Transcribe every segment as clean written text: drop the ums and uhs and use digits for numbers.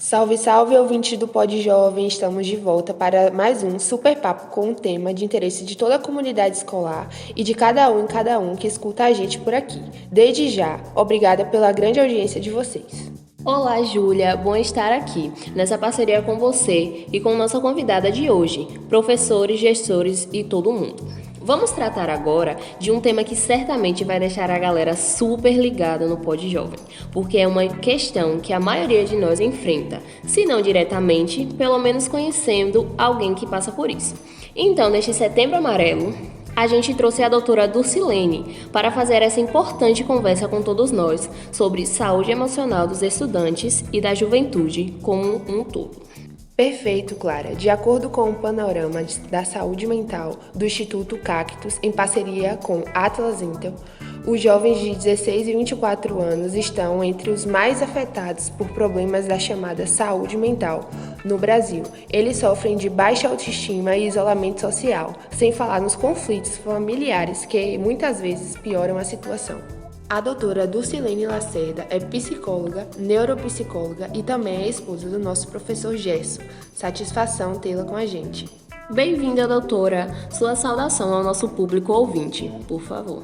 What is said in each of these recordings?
Salve, salve, ouvintes do Pod Jovem! Estamos de volta para mais um super papo com um tema de interesse de toda a comunidade escolar e de cada um e cada um que escuta a gente por aqui. Desde já, obrigada pela grande audiência de vocês. Olá, Júlia, bom estar aqui nessa parceria com você e com nossa convidada de hoje, professores, gestores e todo mundo. Vamos tratar agora de um tema que certamente vai deixar a galera super ligada no Pod Jovem, porque é uma questão que a maioria de nós enfrenta, se não diretamente, pelo menos conhecendo alguém que passa por isso. Então, neste Setembro Amarelo, a gente trouxe a doutora Dulcilene para fazer essa importante conversa com todos nós sobre saúde emocional dos estudantes e da juventude como um todo. Perfeito, Clara. De acordo com o Panorama da Saúde Mental do Instituto Cactus, em parceria com Atlas Intel, os jovens de 16 e 24 anos estão entre os mais afetados por problemas da chamada saúde mental no Brasil. Eles sofrem de baixa autoestima e isolamento social, sem falar nos conflitos familiares que muitas vezes pioram a situação. A doutora Dulcilene Lacerda é psicóloga, neuropsicóloga e também é esposa do nosso professor Gerson. Satisfação tê-la com a gente. Bem-vinda, doutora. Sua saudação ao nosso público ouvinte, por favor.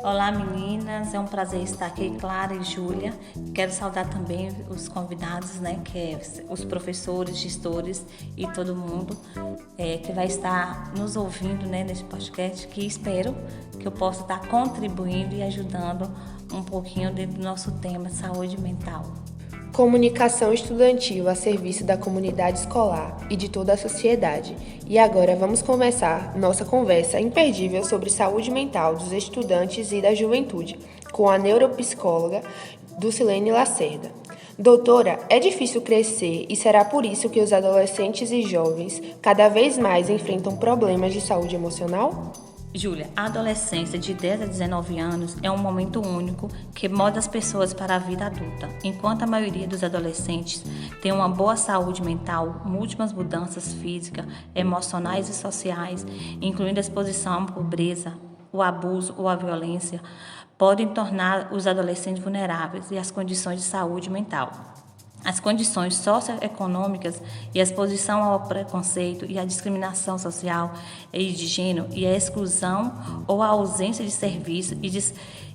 Olá, meninas. É um prazer estar aqui, Clara e Júlia. Quero saudar também os convidados, que é os professores, gestores e todo mundo que vai estar nos ouvindo, nesse podcast, que espero que eu possa estar contribuindo e ajudando um pouquinho dentro do nosso tema saúde mental. Comunicação estudantil a serviço da comunidade escolar e de toda a sociedade. E agora vamos começar nossa conversa imperdível sobre saúde mental dos estudantes e da juventude, com a neuropsicóloga Dulcilene Lacerda. Doutora, é difícil crescer e será por isso que os adolescentes e jovens cada vez mais enfrentam problemas de saúde emocional? Júlia, a adolescência de 10 a 19 anos é um momento único que molda as pessoas para a vida adulta. Enquanto a maioria dos adolescentes tem uma boa saúde mental, múltiplas mudanças físicas, emocionais e sociais, incluindo a exposição à pobreza, o abuso ou a violência, podem tornar os adolescentes vulneráveis e às condições de saúde mental. As condições socioeconômicas e a exposição ao preconceito e à discriminação social e de gênero e a exclusão ou a ausência de serviço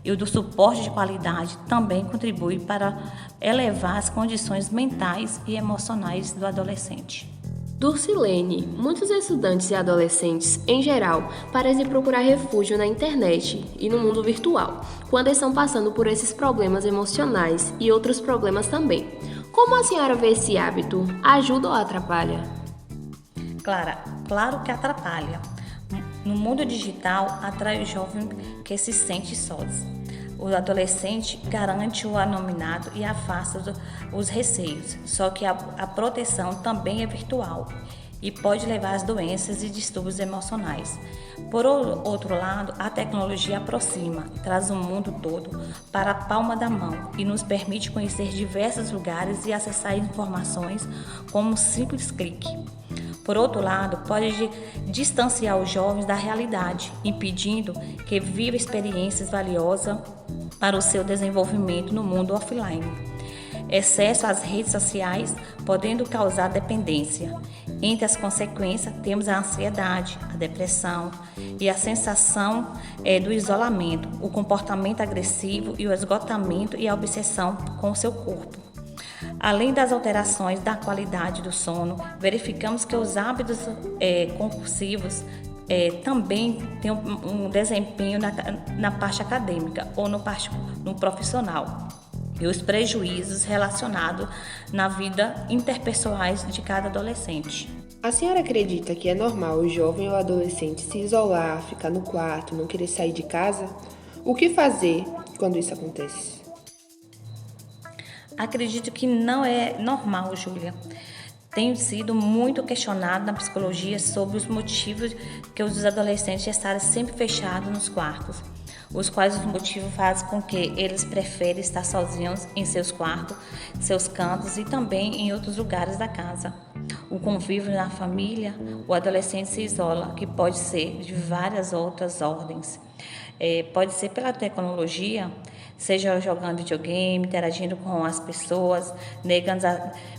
e do suporte de qualidade também contribuem para elevar as condições mentais e emocionais do adolescente. Dulcilene, muitos estudantes e adolescentes, em geral, parecem procurar refúgio na internet e no mundo virtual, quando estão passando por esses problemas emocionais e outros problemas também. Como a senhora vê esse hábito? Ajuda ou atrapalha? Clara, claro que atrapalha. No mundo digital, atrai o jovem que se sente sós. O adolescente garante o anonimato e afasta os receios, só que a proteção também é virtual e pode levar às doenças e distúrbios emocionais. Por outro lado, a tecnologia aproxima e traz o mundo todo para a palma da mão e nos permite conhecer diversos lugares e acessar informações com um simples clique. Por outro lado, pode distanciar os jovens da realidade, impedindo que vivam experiências valiosas para o seu desenvolvimento no mundo offline. Excesso às redes sociais podendo causar dependência. Entre as consequências, temos a ansiedade, a depressão e a sensação do isolamento, o comportamento agressivo e o esgotamento e a obsessão com o seu corpo. Além das alterações da qualidade do sono, verificamos que os hábitos compulsivos também têm um desempenho na parte acadêmica ou no profissional. E os prejuízos relacionados na vida interpessoais de cada adolescente. A senhora acredita que é normal o jovem ou adolescente se isolar, ficar no quarto, não querer sair de casa? O que fazer quando isso acontece? Acredito que não é normal, Júlia. Tenho sido muito questionado na psicologia sobre os motivos que os adolescentes estarem sempre fechados nos quartos, os quais os motivos fazem com que eles preferem estar sozinhos em seus quartos, seus cantos e também em outros lugares da casa. O convívio na família, o adolescente se isola, que pode ser de várias outras ordens. Pode ser pela tecnologia, seja jogando videogame, interagindo com as pessoas,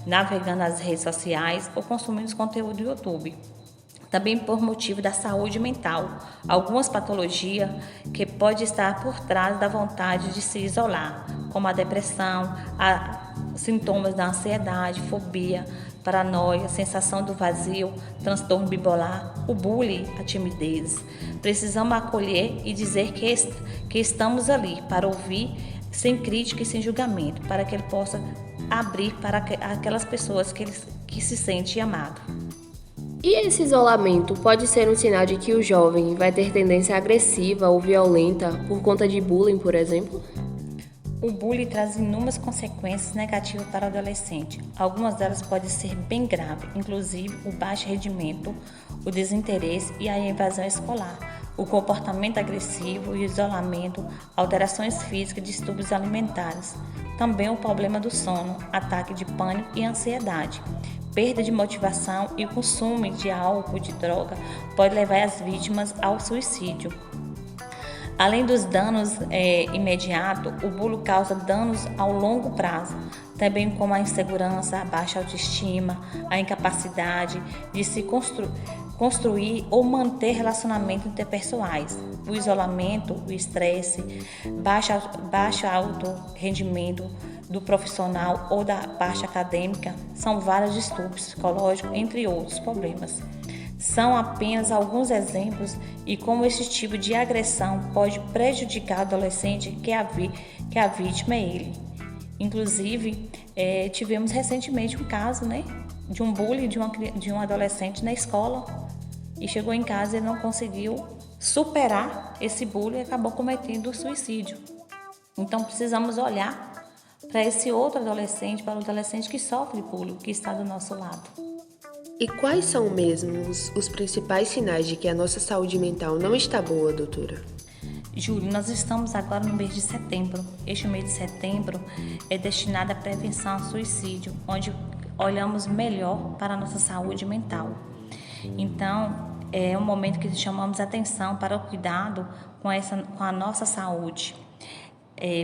navegando nas redes sociais ou consumindo conteúdo do YouTube. Também por motivo da saúde mental, algumas patologias que pode estar por trás da vontade de se isolar, como a depressão, sintomas da ansiedade, fobia, paranoia, sensação do vazio, transtorno bipolar, o bullying, a timidez. Precisamos acolher e dizer que estamos ali para ouvir, sem crítica e sem julgamento, para que ele possa abrir para aquelas pessoas que se sentem amadas. E esse isolamento pode ser um sinal de que o jovem vai ter tendência agressiva ou violenta por conta de bullying, por exemplo? O bullying traz inúmeras consequências negativas para o adolescente. Algumas delas podem ser bem graves, inclusive o baixo rendimento, o desinteresse e a evasão escolar, o comportamento agressivo e o isolamento, alterações físicas e distúrbios alimentares. Também o problema do sono, ataque de pânico e ansiedade. Perda de motivação e o consumo de álcool, de droga, pode levar as vítimas ao suicídio. Além dos danos imediatos, o bullying causa danos ao longo prazo, também como a insegurança, a baixa autoestima, a incapacidade de se construir ou manter relacionamentos interpessoais, o isolamento, o estresse, baixo alto rendimento do profissional ou da parte acadêmica, são vários distúrbios psicológicos, entre outros problemas. São apenas alguns exemplos e como esse tipo de agressão pode prejudicar o adolescente que a vítima é ele. Inclusive, tivemos recentemente um caso, de um bullying de um adolescente na escola e chegou em casa e não conseguiu superar esse bullying e acabou cometendo suicídio. Então, precisamos olhar para esse outro adolescente, para o adolescente que sofre bullying, que está do nosso lado. E quais são mesmo os principais sinais de que a nossa saúde mental não está boa, doutora? Júlio, nós estamos agora no mês de setembro. Este mês de setembro é destinado à prevenção ao suicídio, onde olhamos melhor para a nossa saúde mental. Então, é um momento que chamamos atenção para o cuidado com a nossa saúde.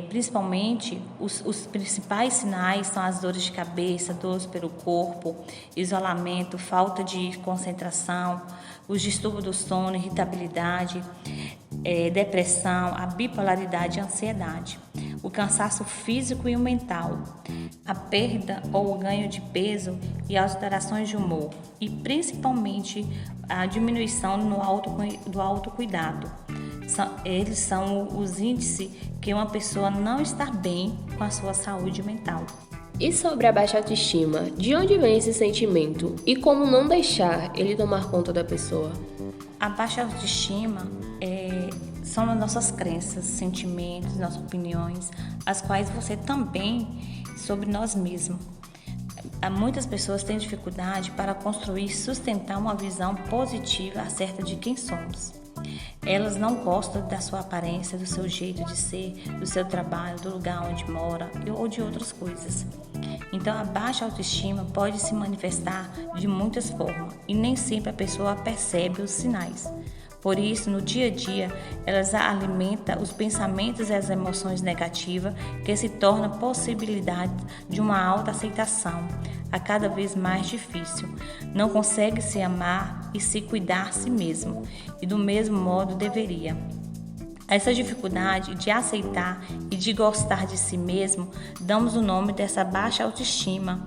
Principalmente, os principais sinais são as dores de cabeça, dores pelo corpo, isolamento, falta de concentração, os distúrbios do sono, irritabilidade, depressão, a bipolaridade e a ansiedade, o cansaço físico e o mental, a perda ou o ganho de peso e alterações de humor e principalmente a diminuição do autocuidado. Eles são os índices que uma pessoa não está bem com a sua saúde mental. E sobre a baixa autoestima, de onde vem esse sentimento e como não deixar ele tomar conta da pessoa? A baixa autoestima são as nossas crenças, sentimentos, nossas opiniões, as quais você também sobre nós mesmos. Muitas pessoas têm dificuldade para construir e sustentar uma visão positiva acerca de quem somos. Elas não gostam da sua aparência, do seu jeito de ser, do seu trabalho, do lugar onde mora ou de outras coisas. Então, a baixa autoestima pode se manifestar de muitas formas e nem sempre a pessoa percebe os sinais. Por isso, no dia a dia, elas alimentam os pensamentos e as emoções negativas que se tornam possibilidade de uma autoaceitação a cada vez mais difícil. Não consegue se amar e se cuidar a si mesmo, e do mesmo modo deveria. Essa dificuldade de aceitar e de gostar de si mesmo, damos o nome dessa baixa autoestima.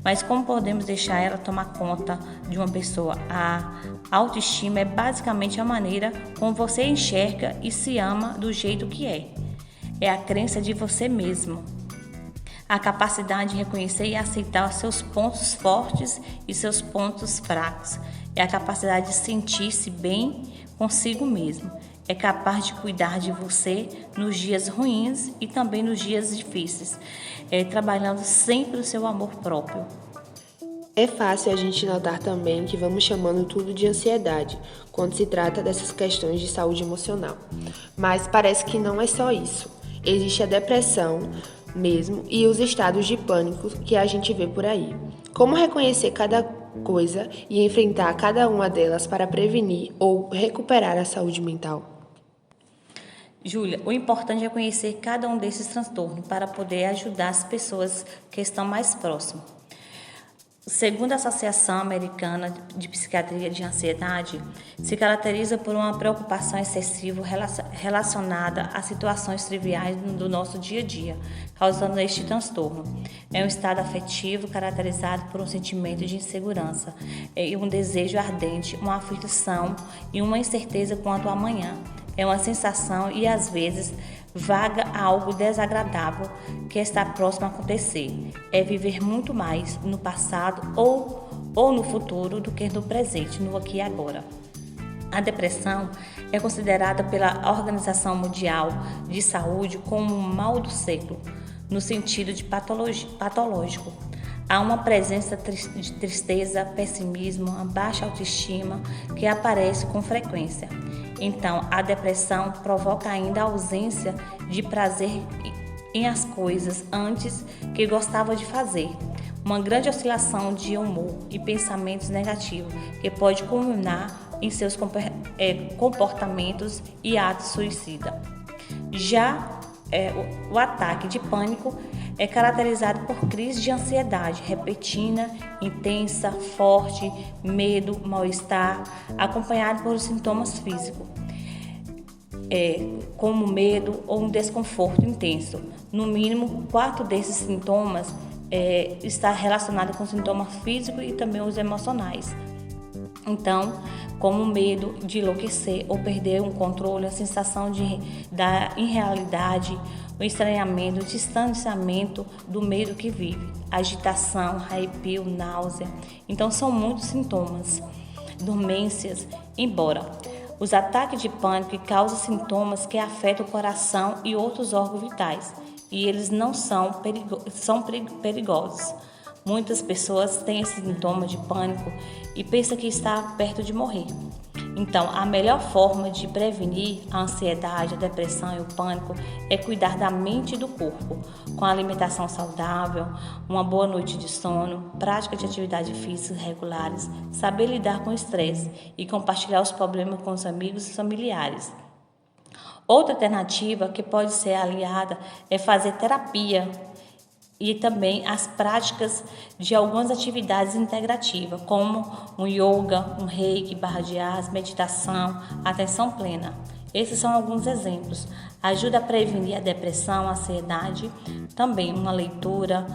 Mas como podemos deixar ela tomar conta de uma pessoa? A autoestima é basicamente a maneira como você enxerga e se ama do jeito que é. É a crença de você mesmo. A capacidade de reconhecer e aceitar os seus pontos fortes e seus pontos fracos. É a capacidade de sentir-se bem consigo mesmo. É capaz de cuidar de você nos dias ruins e também nos dias difíceis, trabalhando sempre o seu amor próprio. É fácil a gente notar também que vamos chamando tudo de ansiedade quando se trata dessas questões de saúde emocional. Mas parece que não é só isso. Existe a depressão mesmo e os estados de pânico que a gente vê por aí. Como reconhecer cada coisa e enfrentar cada uma delas para prevenir ou recuperar a saúde mental? Júlia, o importante é conhecer cada um desses transtornos para poder ajudar as pessoas que estão mais próximas. Segundo a Associação Americana de Psiquiatria de Ansiedade, se caracteriza por uma preocupação excessiva relacionada a situações triviais do nosso dia a dia, causando este transtorno. É um estado afetivo caracterizado por um sentimento de insegurança e um desejo ardente, uma aflição e uma incerteza quanto ao amanhã. É uma sensação e, às vezes, vaga a algo desagradável que está próximo a acontecer. É viver muito mais no passado ou no futuro do que no presente, no aqui e agora. A depressão é considerada pela Organização Mundial de Saúde como um mal do século, no sentido de patológico. Há uma presença de tristeza, pessimismo, uma baixa autoestima que aparece com frequência. Então, a depressão provoca ainda a ausência de prazer em as coisas antes que gostava de fazer, uma grande oscilação de humor e pensamentos negativos que pode culminar em seus comportamentos e atos suicidas. Já o ataque de pânico é caracterizado por crise de ansiedade repentina, intensa, forte, medo, mal-estar, acompanhado por sintomas físicos, como medo ou um desconforto intenso. No mínimo, 4 desses sintomas está relacionado com sintomas físicos e também os emocionais. Então, como medo de enlouquecer ou perder o controle, a sensação da irrealidade, o estranhamento, o distanciamento do meio que vive, agitação, arrepio, náusea. Então, são muitos sintomas, dormências, embora os ataques de pânico causam sintomas que afetam o coração e outros órgãos vitais, e eles não são perigosos. Muitas pessoas têm esse sintoma de pânico e pensam que está perto de morrer. Então, a melhor forma de prevenir a ansiedade, a depressão e o pânico é cuidar da mente e do corpo, com alimentação saudável, uma boa noite de sono, prática de atividades físicas regulares, saber lidar com o estresse e compartilhar os problemas com os amigos e familiares. Outra alternativa que pode ser aliada é fazer terapia e também as práticas de algumas atividades integrativas, como um yoga, um reiki, barra de ar, meditação, atenção plena. Esses são alguns exemplos. Ajuda a prevenir a depressão, a ansiedade, também uma leitura,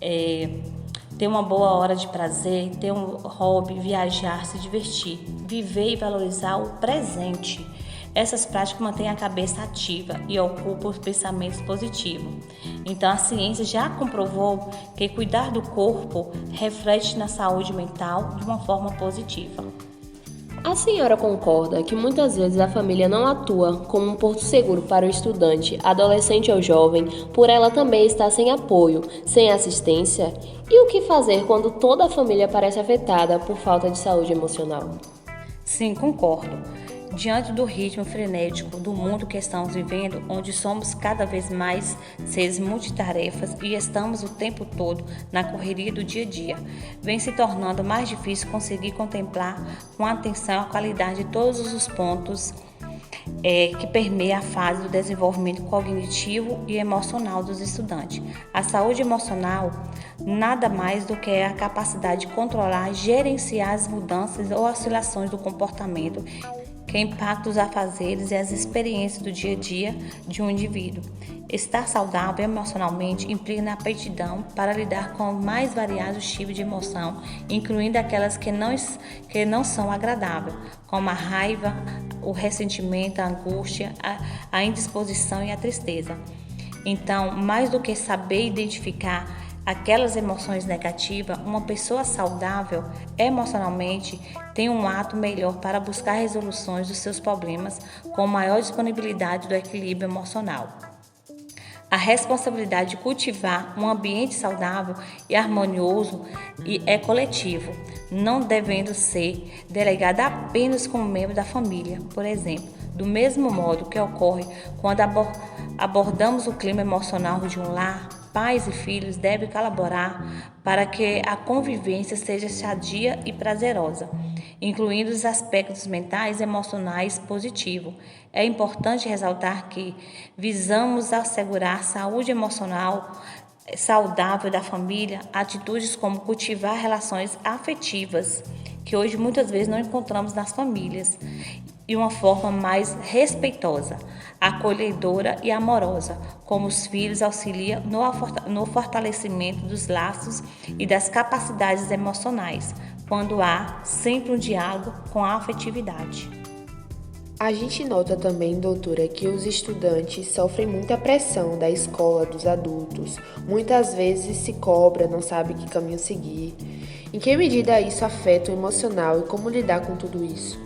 ter uma boa hora de prazer, ter um hobby, viajar, se divertir, viver e valorizar o presente. Essas práticas mantêm a cabeça ativa e ocupam os pensamentos positivos. Então, a ciência já comprovou que cuidar do corpo reflete na saúde mental de uma forma positiva. A senhora concorda que muitas vezes a família não atua como um porto seguro para o estudante, adolescente ou jovem, por ela também estar sem apoio, sem assistência? E o que fazer quando toda a família parece afetada por falta de saúde emocional? Sim, concordo. Diante do ritmo frenético do mundo que estamos vivendo, onde somos cada vez mais seres multitarefas e estamos o tempo todo na correria do dia a dia, vem se tornando mais difícil conseguir contemplar com atenção a qualidade de todos os pontos que permeia a fase do desenvolvimento cognitivo e emocional dos estudantes. A saúde emocional nada mais do que a capacidade de controlar, gerenciar as mudanças ou oscilações do comportamento que impactam os afazeres e as experiências do dia a dia de um indivíduo. Estar saudável emocionalmente implica na aptidão para lidar com mais variados tipos de emoção, incluindo aquelas que não são agradáveis, como a raiva, o ressentimento, a angústia, a indisposição e a tristeza. Então, mais do que saber identificar aquelas emoções negativas, uma pessoa saudável emocionalmente tem um ato melhor para buscar resoluções dos seus problemas com maior disponibilidade do equilíbrio emocional. A responsabilidade de cultivar um ambiente saudável e harmonioso é coletivo, não devendo ser delegada apenas como membro da família, por exemplo. Do mesmo modo que ocorre quando abordamos o clima emocional de um lar, pais e filhos devem colaborar para que a convivência seja sadia e prazerosa. incluindo os aspectos mentais e emocionais positivos. É importante ressaltar que visamos assegurar saúde emocional saudável da família, atitudes como cultivar relações afetivas, que hoje muitas vezes não encontramos nas famílias, e uma forma mais respeitosa, acolhedora e amorosa, como os filhos auxiliam no fortalecimento dos laços e das capacidades emocionais, quando há sempre um diálogo com a afetividade. A gente nota também, doutora, que os estudantes sofrem muita pressão da escola, dos adultos. Muitas vezes se cobra, não sabe que caminho seguir. Em que medida isso afeta o emocional e como lidar com tudo isso?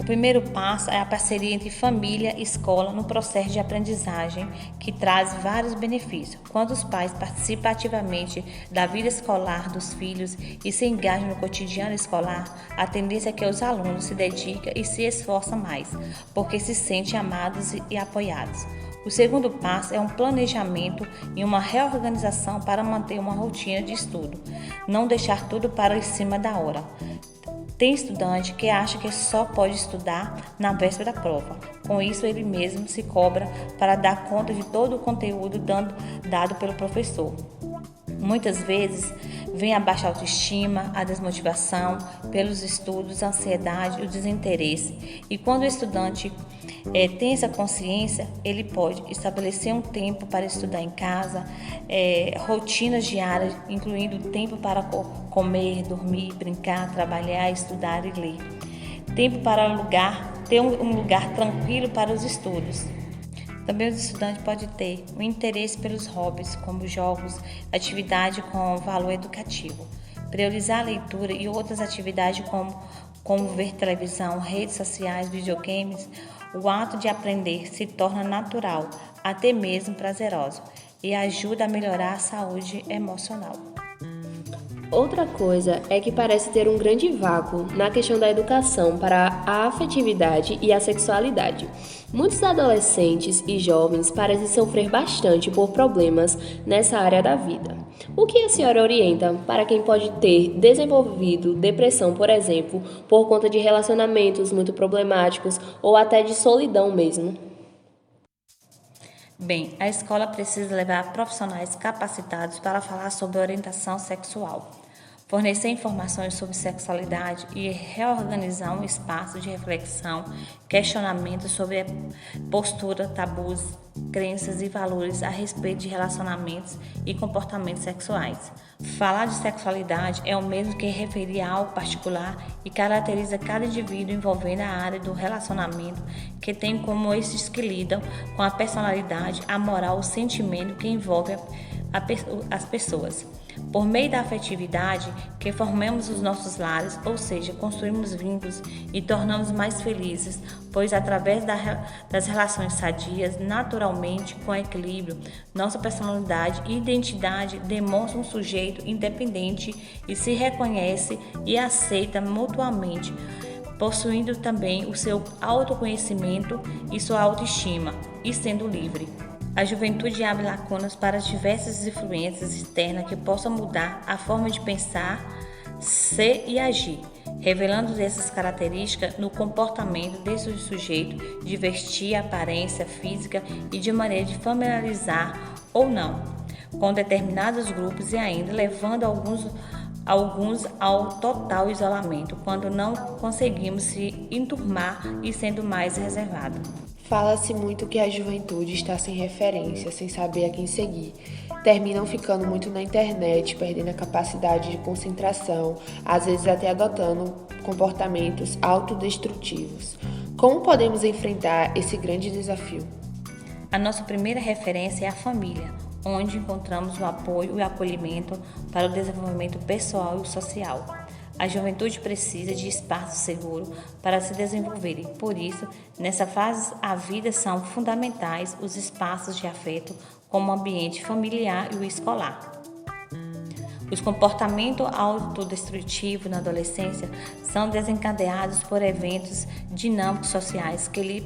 O primeiro passo é a parceria entre família e escola no processo de aprendizagem, que traz vários benefícios. Quando os pais participam ativamente da vida escolar dos filhos e se engajam no cotidiano escolar, a tendência é que os alunos se dediquem e se esforçam mais, porque se sentem amados e apoiados. O segundo passo é um planejamento e uma reorganização para manter uma rotina de estudo, não deixar tudo para em cima da hora. Tem estudante que acha que só pode estudar na véspera da prova. Com isso, ele mesmo se cobra para dar conta de todo o conteúdo dado pelo professor. Muitas vezes vem a baixa autoestima, a desmotivação pelos estudos, a ansiedade, o desinteresse. E quando o estudante tem essa consciência, ele pode estabelecer um tempo para estudar em casa, rotinas diárias, incluindo tempo para comer, dormir, brincar, trabalhar, estudar e ler. Tempo para ter um lugar tranquilo para os estudos. Também os estudantes podem ter um interesse pelos hobbies, como jogos, atividade com valor educativo. Priorizar a leitura e outras atividades como ver televisão, redes sociais, videogames. O ato de aprender se torna natural, até mesmo prazeroso, e ajuda a melhorar a saúde emocional. Outra coisa é que parece ter um grande vácuo na questão da educação para a afetividade e a sexualidade. Muitos adolescentes e jovens parecem sofrer bastante por problemas nessa área da vida. O que a senhora orienta para quem pode ter desenvolvido depressão, por exemplo, por conta de relacionamentos muito problemáticos ou até de solidão mesmo? Bem, a escola precisa levar profissionais capacitados para falar sobre orientação sexual, fornecer informações sobre sexualidade e reorganizar um espaço de reflexão, questionamento sobre postura, tabus, crenças e valores a respeito de relacionamentos e comportamentos sexuais. Falar de sexualidade é o mesmo que referir a algo particular e caracteriza cada indivíduo envolvendo a área do relacionamento, que tem como esses que lidam com a personalidade, a moral, o sentimento que envolve as pessoas. Por meio da afetividade, que formamos os nossos lares, ou seja, construímos vínculos e tornamos mais felizes, pois através das relações sadias, naturalmente, com equilíbrio, nossa personalidade e identidade demonstra um sujeito independente e se reconhece e aceita mutuamente, possuindo também o seu autoconhecimento e sua autoestima, e sendo livre. A juventude abre lacunas para diversas influências externas que possam mudar a forma de pensar, ser e agir, revelando essas características no comportamento desse sujeito, de vestir, aparência física e de maneira de familiarizar ou não com determinados grupos e ainda levando alguns ao total isolamento, quando não conseguimos se enturmar e sendo mais reservado. Fala-se muito que a juventude está sem referência, sem saber a quem seguir. Terminam ficando muito na internet, perdendo a capacidade de concentração, às vezes até adotando comportamentos autodestrutivos. Como podemos enfrentar esse grande desafio? A nossa primeira referência é a família, onde encontramos o apoio e o acolhimento para o desenvolvimento pessoal e social. A juventude precisa de espaço seguro para se desenvolver e, por isso, nessa fase da vida são fundamentais os espaços de afeto, como o ambiente familiar e o escolar. Os comportamentos autodestrutivos na adolescência são desencadeados por eventos dinâmicos sociais que lhe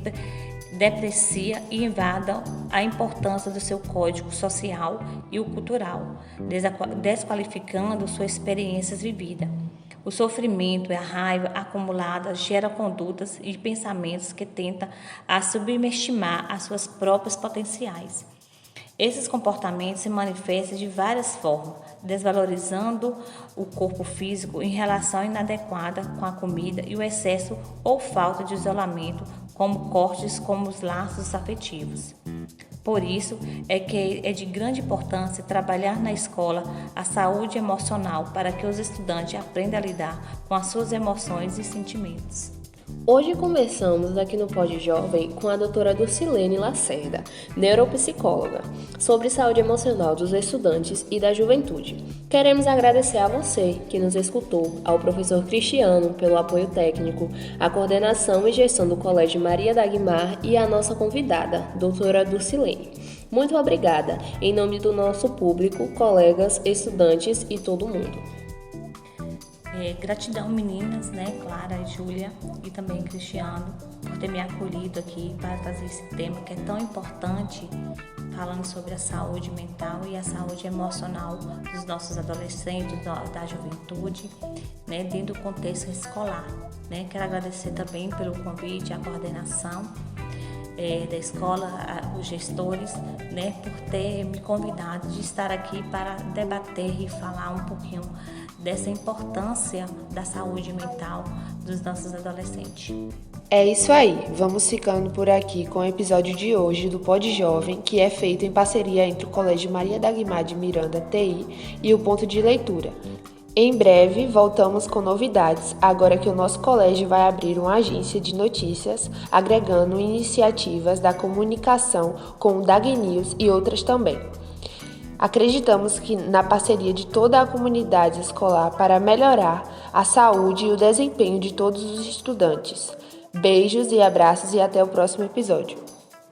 deprecia e invadam a importância do seu código social e o cultural, desqualificando suas experiências vividas. O sofrimento e a raiva acumulada gera condutas e pensamentos que tentam subestimar as suas próprias potenciais. Esses comportamentos se manifestam de várias formas, desvalorizando o corpo físico em relação inadequada com a comida e o excesso ou falta de isolamento, como cortes como os laços afetivos. Por isso é que é de grande importância trabalhar na escola a saúde emocional para que os estudantes aprendam a lidar com as suas emoções e sentimentos. Hoje conversamos aqui no Pod Jovem com a doutora Dulcilene Lacerda, neuropsicóloga, sobre saúde emocional dos estudantes e da juventude. Queremos agradecer a você que nos escutou, ao professor Cristiano pelo apoio técnico, a coordenação e gestão do Colégio Maria da Guimar e a nossa convidada, doutora Dulcilene. Muito obrigada, em nome do nosso público, colegas, estudantes e todo mundo. Gratidão, meninas, Clara e Júlia, e também Cristiano, por ter me acolhido aqui para trazer esse tema que é tão importante, falando sobre a saúde mental e a saúde emocional dos nossos adolescentes, da juventude, dentro do contexto escolar. Quero agradecer também pelo convite, a coordenação da escola, os gestores, por ter me convidado de estar aqui para debater e falar um pouquinho dessa importância da saúde mental dos nossos adolescentes. É isso aí, vamos ficando por aqui com o episódio de hoje do Pod Jovem, que é feito em parceria entre o Colégio Maria da Guimar de Miranda, TI, e o Ponto de Leitura. Em breve, voltamos com novidades, agora que o nosso colégio vai abrir uma agência de notícias, agregando iniciativas da comunicação com o DAG News e outras também. Acreditamos que na parceria de toda a comunidade escolar para melhorar a saúde e o desempenho de todos os estudantes. Beijos e abraços e até o próximo episódio.